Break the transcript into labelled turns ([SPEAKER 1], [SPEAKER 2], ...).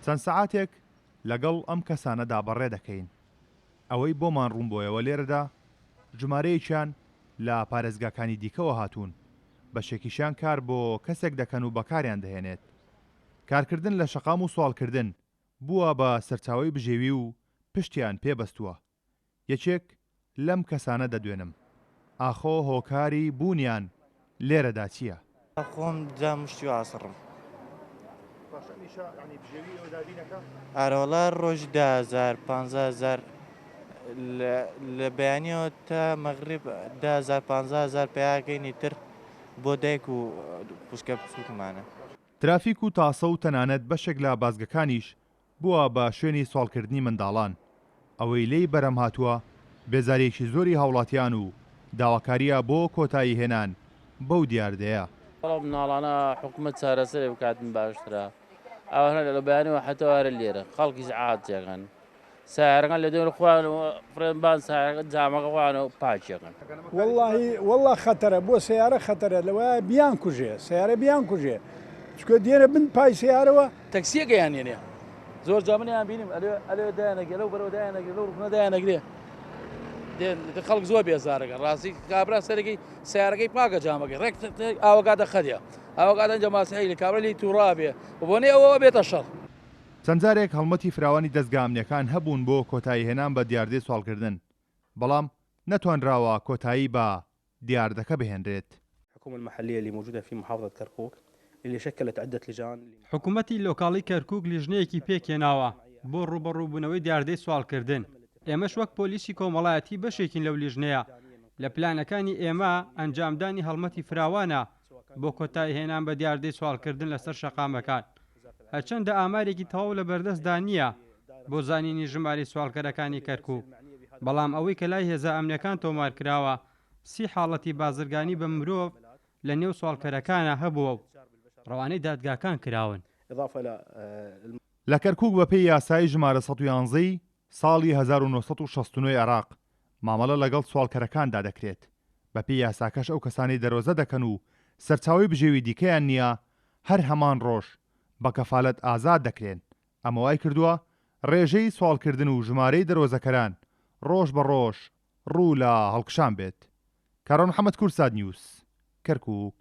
[SPEAKER 1] چەند سەعاتێک لەگەڵ ئەم کەسانەدا بەڕێ دەکەین. ئەوەی بۆمان ڕوون بۆیەوە لێرەدا ژمارەیەکیان لە پارێزگاکانی دیکەوە هاتوون، بەشێکیشیان کار بۆ کەسێک دەکەن و بەکاریان دەهێنێت. کارکردن لە شەقام و سوالکردن بووە بە سەرچاوی بژێوی و پشتیان پێبەستووە. یەکێک لەم کەسانە دەدوێنم. ئاخۆ هۆکاری بوونیان لێرەدا چییە؟
[SPEAKER 2] خۆم جامشتی و ئاسڕم ئارۆڵە ڕۆژ 10,000 15,000 لە بەیانیەوە تا مەغریب 10,000 15,000 پیاگەینی تر بۆ دایک و پوسکە بچووکمانە.
[SPEAKER 1] ترافیک و تاسە و تەنانەت بەشێک لە بازگەکانیش بووە بە شوێنی سوالکردنی منداڵان. ئەوەی لێی بەرەم هاتووە بێزارێکی زۆری هاوڵاتیان و داواکاریە بۆ کۆتایی هێنان بەو دیاردەیە.
[SPEAKER 3] بەڵام مناڵانە حکوومەت چارەسەرێ بکاتن باشترە. ئەوانە لە بەیانەوە حتەوارە لێرە خەڵکی سعات جێگەن سایارەکان لە دێن خوان و فرێنبان سایارەکە جامەکەوانە و پاچێکن.
[SPEAKER 4] والله خەتەرە بۆ سیارە خەتەرە لەوە بیان کوژێ سیارە بیان کوژێ چکە دێنە بن پای سیارەوە
[SPEAKER 5] تەکسیەکەیان هێنێ زۆر جامنیان بینیم ئەلێ دایانەگرێ لەو بەرەوە دایانەگرێ لەو ڕوونە دایانەگرێ خەڵک زۆر بێزارەکە ڕاستی کابرا سەرەکەی سیارەکەی پاکە جامەکەی ڕێک ئاوەکاتە خەدیە ئاوەکاتە جەماسەی لە کابرالی تووڕابێ بۆنێ ئەوە بێتە شەڕ.
[SPEAKER 1] چەند جارێک هەڵمەتی فراوانی دەستگامنیەکان هەبوون بۆ کۆتایی هێنان بە دیاردەی سوالکردن، بەڵام نەتوانراوە کۆتایی بە دیاردەکە بهێنرێت.
[SPEAKER 6] الحكومة المحلية اللي موجودة في محافظة كركوك اللي شكلت عدة لجان.
[SPEAKER 7] حکوومەتی لۆکاڵی کەرکووک لیژنەیەکی پێکێناوە بۆ ڕوبەڕووبوونەوەی دیاردەی سوالکردن. ئێمەش وەک پۆلیسی کۆمەڵایەتی بەشێکین لەو لیژنەیە. لە پلانەکانی ئێمە ئەنجامدانی هەڵمەتی فراوانە بۆ کۆتایی هێنان بە دیاردەی سوالکردن لەسەر شەقامەکان. هەرچەندە ئامارێکی تەواو لە بەردەستدا نییە بۆ زانینی ژماری سوالکەرەکانی کەرکووک، بەڵام ئەوەی کە لای هێزە ئەمنیەکان تۆمار کراوە 30 حاڵەتی بازرگانی بە مرۆڤ لە نێو سوالکەرەکانە هەبووە و ڕەوانەی دادگاکان کراون.
[SPEAKER 1] لە کەرکووک بەپێی یاسای ژمارە 111 ساڵی 1969 عێراق مامەڵە لەگەڵ سوالکەرەکاندا دەکرێت. بەپێی یاساکەش ئەو کەسانی دەرۆزە دەکەن و سەرچاوی بژێوی دیکەیان نییە هەر هەمان ڕۆژ بە کەفالەت ئازاد دەکرێن. ئەمە وای کردووە ڕێژەی سوالکردن و ژمارەی دەرۆزەکەران ڕۆژ بە ڕۆژ ڕوو لە هەڵکشان بێت. کارۆن محەممەد کورساد نیوس کەرکووک.